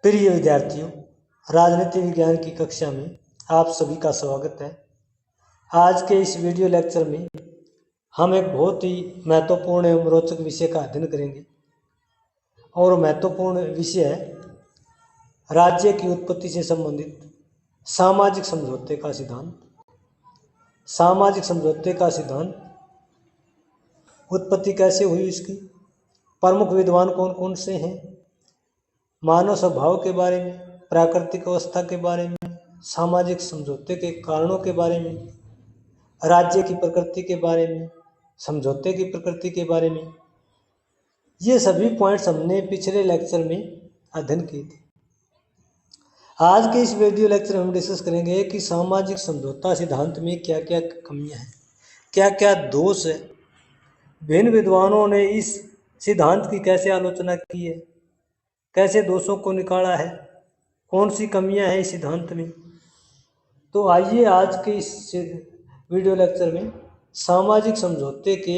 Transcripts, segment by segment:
प्रिय विद्यार्थियों, राजनीति विज्ञान की कक्षा में आप सभी का स्वागत है। आज के इस वीडियो लेक्चर में हम एक बहुत ही महत्वपूर्ण एवं रोचक विषय का अध्ययन करेंगे और महत्वपूर्ण विषय है राज्य की उत्पत्ति से संबंधित सामाजिक समझौते का सिद्धांत। सामाजिक समझौते का सिद्धांत, उत्पत्ति कैसे हुई, इसकी प्रमुख विद्वान कौन कौन से हैं, मानव स्वभाव के बारे में, प्राकृतिक अवस्था के बारे में, सामाजिक समझौते के कारणों के बारे में, राज्य की प्रकृति के बारे में, समझौते की प्रकृति के बारे में, ये सभी पॉइंट्स हमने पिछले लेक्चर में अध्ययन किए थे। आज के इस वीडियो लेक्चर में हम डिस्कस करेंगे कि सामाजिक समझौता सिद्धांत में क्या क्या कमियां हैं, क्या क्या दोष है, भिन्न विद्वानों ने इस सिद्धांत की कैसे आलोचना की है, कैसे दोषों को निकाला है, कौन सी कमियां हैं इस सिद्धांत में। तो आइए आज के इस वीडियो लेक्चर में सामाजिक समझौते के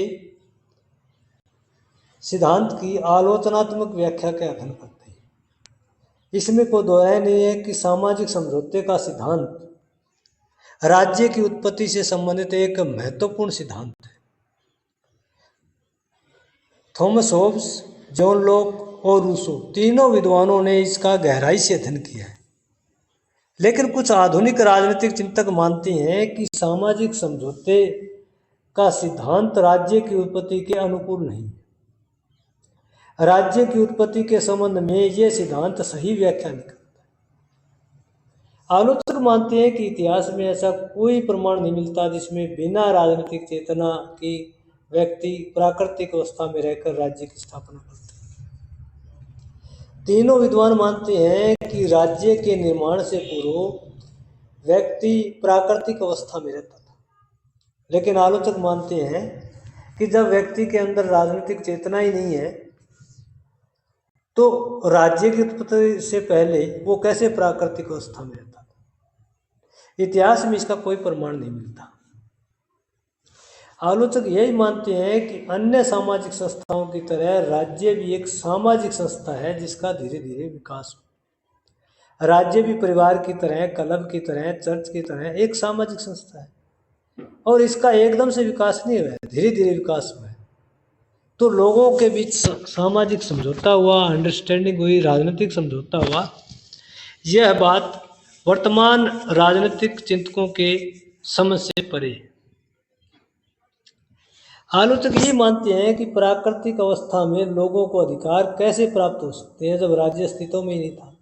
सिद्धांत की आलोचनात्मक व्याख्या का अध्ययन करते हैं। इसमें कोई दो राय नहीं है कि सामाजिक समझौते का सिद्धांत राज्य की उत्पत्ति से संबंधित एक महत्वपूर्ण सिद्धांत है। थॉमस होब्स, जॉन लॉक और रूसो तीनों विद्वानों ने इसका गहराई से अध्ययन किया है, लेकिन कुछ आधुनिक राजनीतिक चिंतक मानते हैं कि सामाजिक समझौते का सिद्धांत राज्य की उत्पत्ति के अनुकूल नहीं है। राज्य की उत्पत्ति के संबंध में यह सिद्धांत सही व्याख्या नहीं करता है। आलोचक मानते हैं कि इतिहास में ऐसा कोई प्रमाण नहीं मिलता जिसमें बिना राजनीतिक चेतना की व्यक्ति प्राकृतिक अवस्था में रहकर राज्य की स्थापना करते। तीनों विद्वान मानते हैं कि राज्य के निर्माण से पूर्व व्यक्ति प्राकृतिक अवस्था में रहता था, लेकिन आलोचक मानते हैं कि जब व्यक्ति के अंदर राजनीतिक चेतना ही नहीं है तो राज्य की उत्पत्ति से पहले वो कैसे प्राकृतिक अवस्था में रहता था। इतिहास में इसका कोई प्रमाण नहीं मिलता। आलोचक यही मानते हैं कि अन्य सामाजिक संस्थाओं की तरह राज्य भी एक सामाजिक संस्था है जिसका धीरे धीरे विकास हो। राज्य भी परिवार की तरह, क्लब की तरह, चर्च की तरह एक सामाजिक संस्था है और इसका एकदम से विकास नहीं हुआ है, धीरे धीरे विकास हुआ है। तो लोगों के बीच सामाजिक समझौता हुआ, अंडरस्टैंडिंग हुई, राजनीतिक समझौता हुआ। यह बात वर्तमान राजनीतिक चिंतकों के समझ से परे है। आलोचक ये मानते हैं कि प्राकृतिक अवस्था में लोगों को अधिकार कैसे प्राप्त हो सकते हैं जब राज्य अस्तित्व में ही नहीं था।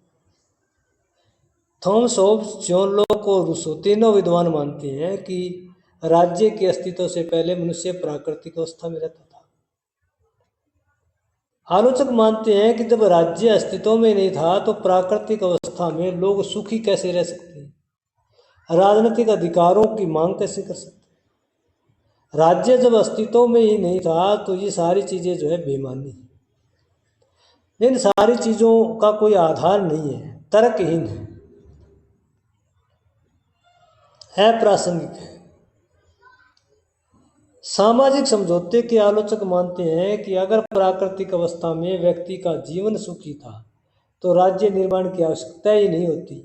थॉमस होब्स, जॉन लॉक और रूसो तीनों विद्वान मानते हैं कि राज्य के अस्तित्व से पहले मनुष्य प्राकृतिक अवस्था में रहता था। आलोचक मानते हैं कि जब राज्य अस्तित्व में नहीं था तो प्राकृतिक अवस्था में लोग सुखी कैसे रह सकते हैं, राजनीतिक अधिकारों की मांग कैसे कर सकते हैं। राज्य जब अस्तित्व में ही नहीं था तो ये सारी चीज़ें जो है बेमानी है। इन सारी चीज़ों का कोई आधार नहीं है, तर्कहीन है, अप्रासंगिक है। सामाजिक समझौते के आलोचक मानते हैं कि अगर प्राकृतिक अवस्था में व्यक्ति का जीवन सुखी था तो राज्य निर्माण की आवश्यकता ही नहीं होती।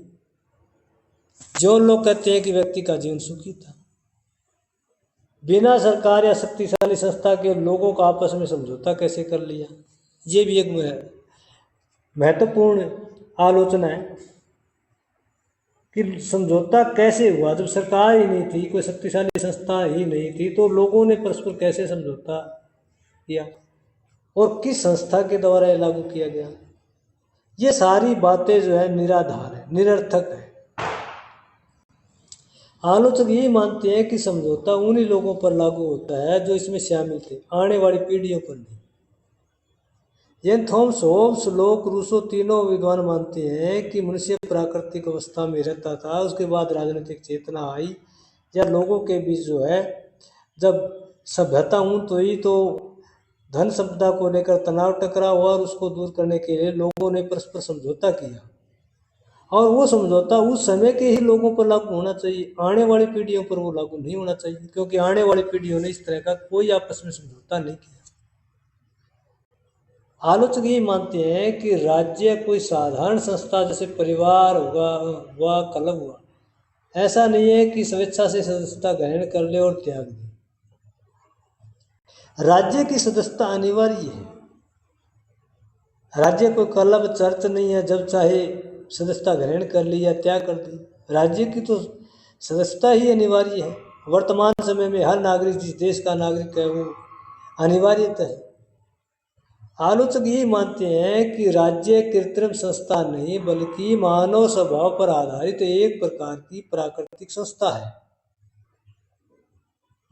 जो लोग कहते हैं कि व्यक्ति का जीवन सुखी था, बिना सरकार या शक्तिशाली संस्था के लोगों का आपस में समझौता कैसे कर लिया। ये भी एक महत्वपूर्ण आलोचना है कि समझौता कैसे हुआ जब सरकार ही नहीं थी, कोई शक्तिशाली संस्था ही नहीं थी, तो लोगों ने परस्पर कैसे समझौता किया और किस संस्था के द्वारा लागू किया गया। ये सारी बातें जो है निराधार है, निरर्थक है। आलोचक यही मानते हैं कि समझौता उन्हीं लोगों पर लागू होता है जो इसमें शामिल थे, आने वाली पीढ़ियों पर नहीं। यह थॉमस होब्स, लॉक, रूसो तीनों विद्वान मानते हैं कि मनुष्य प्राकृतिक अवस्था में रहता था, उसके बाद राजनीतिक चेतना आई या लोगों के बीच जो है जब सभ्यता तो ही तो धन संपदा को लेकर तनाव टकरा हुआ और उसको दूर करने के लिए लोगों ने परस्पर समझौता किया और वो समझौता उस समय के ही लोगों पर लागू होना चाहिए, आने वाली पीढ़ियों पर वो लागू नहीं होना चाहिए, क्योंकि आने वाली पीढ़ियों ने इस तरह का कोई आपस में समझौता नहीं किया। आलोचक ये मानते हैं कि राज्य कोई साधारण संस्था जैसे परिवार हुआ क्लब हुआ, ऐसा नहीं है कि स्वेच्छा से सदस्यता ग्रहण कर ले और त्याग दे। राज्य की सदस्यता अनिवार्य है। राज्य कोई क्लब चर्च नहीं है जब चाहे सदस्यता ग्रहण कर ली या त्याग कर दी। राज्य की तो सदस्यता ही अनिवार्य है। वर्तमान समय में हर नागरिक जिस देश का नागरिक है वो अनिवार्यता है। आलोचक यही मानते हैं कि राज्य कृत्रिम संस्था नहीं बल्कि मानव स्वभाव पर आधारित एक प्रकार की प्राकृतिक संस्था है।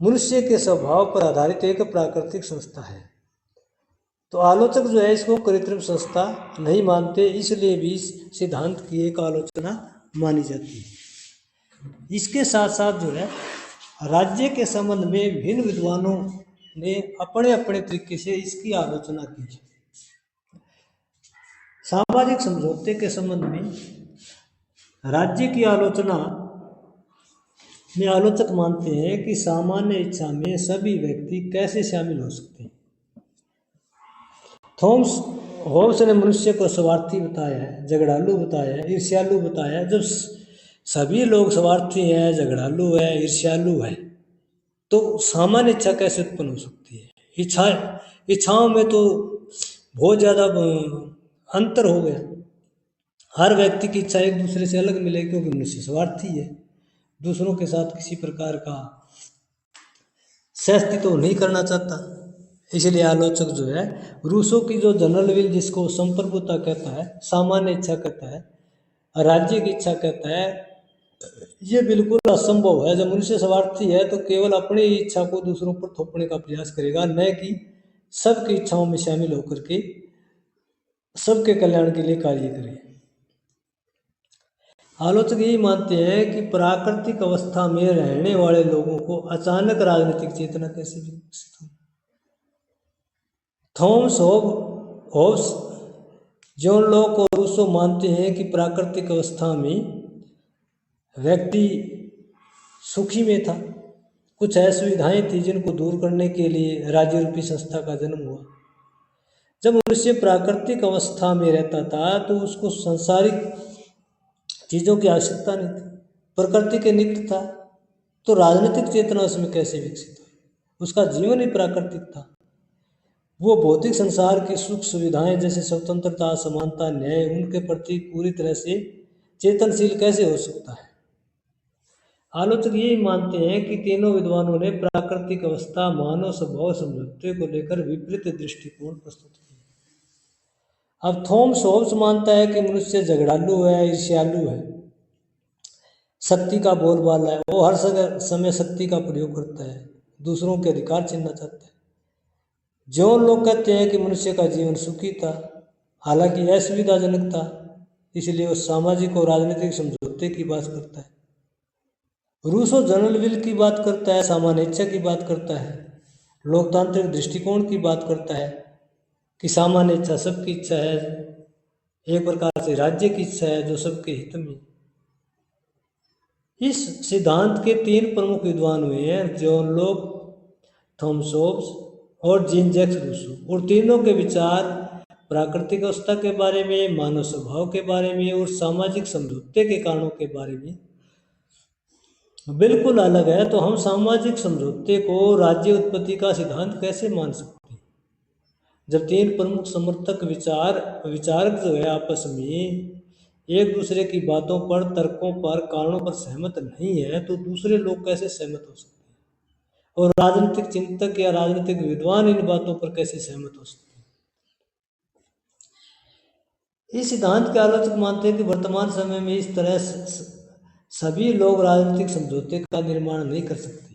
मनुष्य के स्वभाव पर आधारित एक प्राकृतिक संस्था है। तो आलोचक जो है इसको कृत्रिम संस्था नहीं मानते, इसलिए भी इस सिद्धांत की एक आलोचना मानी जाती है। इसके साथ साथ जो है राज्य के संबंध में विभिन्न विद्वानों ने अपने अपने तरीके से इसकी आलोचना की है। सामाजिक समझौते के संबंध में राज्य की आलोचना में आलोचक मानते हैं कि सामान्य इच्छा में सभी व्यक्ति कैसे शामिल हो सकते हैं। थॉमस होब्स ने मनुष्य को स्वार्थी बताया है, झगड़ालू बताया है, ईर्ष्यालु बताया है। जब सभी लोग स्वार्थी हैं, झगड़ालू है, ईर्ष्यालु है, तो सामान्य इच्छा कैसे उत्पन्न हो सकती है। इच्छाओं में तो बहुत ज़्यादा अंतर हो गया। हर व्यक्ति की इच्छा एक दूसरे से अलग मिलेगी क्योंकि मनुष्य स्वार्थी है, दूसरों के साथ किसी प्रकार का सहअस्तित्व तो नहीं करना चाहता। इसलिए आलोचक जो है रूसो की जो जनरल विल जिसको संप्रभुता कहता है, सामान्य इच्छा कहता है, राज्य की इच्छा कहता है, ये बिल्कुल असंभव है। जब मनुष्य स्वार्थी है तो केवल अपनी इच्छा को दूसरों पर थोपने का प्रयास करेगा, न कि सबकी इच्छाओं में शामिल होकर के सबके कल्याण के लिए कार्य करे। आलोचक यही मानते हैं कि प्राकृतिक अवस्था में रहने वाले लोगों को अचानक राजनीतिक चेतना कैसे विकसित हुई। थॉमस होब्स, जॉन लॉक और रूसो मानते हैं कि प्राकृतिक अवस्था में व्यक्ति सुखी में था, कुछ असुविधाएं थी जिनको दूर करने के लिए राज्य रूपी संस्था का जन्म हुआ। जब मनुष्य प्राकृतिक अवस्था में रहता था तो उसको सांसारिक चीज़ों की आवश्यकता नहीं थी, प्रकृति के निकट था, तो राजनीतिक चेतना उसमें कैसे विकसित हुई। उसका जीवन ही प्राकृतिक था। वो भौतिक संसार की सुख सुविधाएं जैसे स्वतंत्रता, समानता, न्याय, उनके प्रति पूरी तरह से चेतनशील कैसे हो सकता है। आलोचक यही मानते हैं कि तीनों विद्वानों ने प्राकृतिक अवस्था मानव स्वभाव समझौते को लेकर विपरीत दृष्टिकोण प्रस्तुत किए। अब थॉमस होब्स मानता है कि मनुष्य झगड़ालू है, ईर्ष्यालु है, शक्ति का बोलबाला है, वो हर समय शक्ति का प्रयोग करता है, दूसरों के अधिकार छीनना चाहता है। जॉन लोग कहते हैं कि मनुष्य का जीवन सुखी था, हालांकि असुविधाजनक था, इसलिए वो सामाजिक और राजनीतिक समझौते की बात करता है। रूसो जनरल विल की बात करता है, सामान्य इच्छा की बात करता है, लोकतांत्रिक दृष्टिकोण की बात करता है कि सामान्य इच्छा सबकी इच्छा है, एक प्रकार से राज्य की इच्छा है जो सबके हित में। इस सिद्धांत के तीन प्रमुख विद्वान हुए हैं, जॉन लॉक, थॉमस होब्स और जीन जैक्स रूसो, और तीनों के विचार प्राकृतिक अवस्था के बारे में, मानव स्वभाव के बारे में और सामाजिक समझौते के कारणों के बारे में बिल्कुल अलग है। तो हम सामाजिक समझौते को राज्य उत्पत्ति का सिद्धांत कैसे मान सकते हैं जब तीन प्रमुख समर्थक विचारक जो है आपस में एक दूसरे की बातों पर, तर्कों पर, कारणों पर सहमत नहीं है, तो दूसरे लोग कैसे सहमत हो सकते हैं, और राजनीतिक चिंतक या राजनीतिक विद्वान इन बातों पर कैसे सहमत हो सकते हैं। इस सिद्धांत के आलोचक मानते हैं कि वर्तमान समय में इस तरह सभी लोग राजनीतिक समझौते का निर्माण नहीं कर सकते,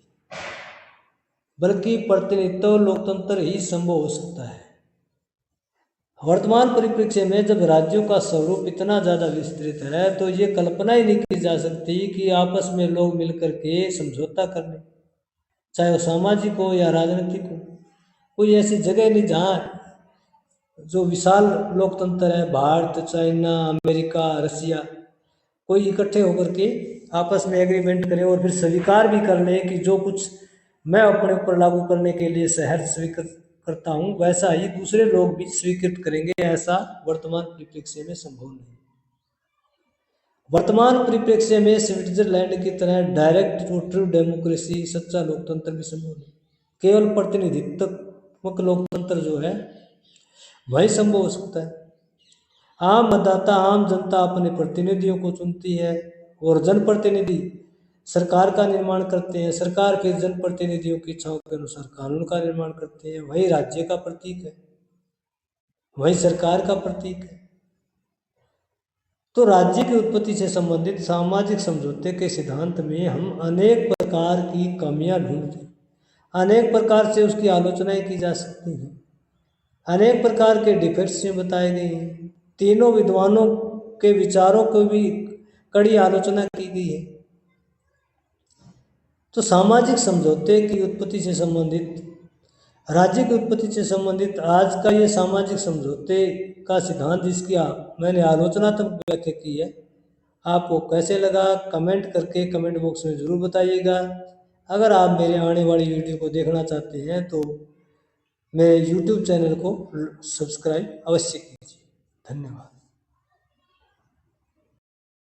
बल्कि प्रतिनिधित्व लोकतंत्र ही संभव हो सकता है। वर्तमान परिप्रेक्ष्य में जब राज्यों का स्वरूप इतना ज़्यादा विस्तृत है तो ये कल्पना ही नहीं की जा सकती कि आपस में लोग मिलकर के समझौता कर लें, चाहे वो सामाजिक हो या राजनीतिक हो। कोई ऐसी जगह नहीं जहाँ जो विशाल लोकतंत्र है, भारत, चाइना, अमेरिका, रसिया, कोई इकट्ठे होकर के आपस में एग्रीमेंट करें और फिर स्वीकार भी कर लें कि जो कुछ मैं अपने ऊपर लागू करने के लिए शहर स्वीकृत करता हूं वैसा ही दूसरे लोग भी स्वीकृत करेंगे, ऐसा वर्तमान परिप्रेक्ष्य में संभव नहीं। वर्तमान परिप्रेक्ष्य में स्विट्जरलैंड की तरह डायरेक्ट रोटेटिव डेमोक्रेसी, सच्चा लोकतंत्र भी संभव नहीं। केवल प्रतिनिधित्वक लोकतंत्र जो है वही संभव हो सकता है। आम मतदाता, आम जनता अपने प्रतिनिधियों को चुनती है और जनप्रतिनिधि सरकार का निर्माण करते हैं। सरकार फिर जनप्रतिनिधियों की इच्छाओं के अनुसार कानून का निर्माण करते हैं। वही राज्य का प्रतीक है, वही सरकार का प्रतीक है। तो राज्य की उत्पत्ति से संबंधित सामाजिक समझौते के सिद्धांत में हम अनेक प्रकार की कमियां ढूंढते हैं, अनेक प्रकार से उसकी आलोचनाएं की जा सकती हैं, अनेक प्रकार के डिफेक्ट्स में बताए गए हैं। तीनों विद्वानों के विचारों को भी कड़ी आलोचना की गई है। तो सामाजिक समझौते की उत्पत्ति से संबंधित, राज्य की उत्पत्ति से संबंधित आज का ये सामाजिक समझौते का सिद्धांत, जिसकी मैंने आलोचनात्मक व्याख्या की है, आपको कैसे लगा कमेंट करके कमेंट बॉक्स में ज़रूर बताइएगा। अगर आप मेरे आने वाली वीडियो को देखना चाहते हैं तो मेरे YouTube चैनल को सब्सक्राइब अवश्य कीजिए। धन्यवाद।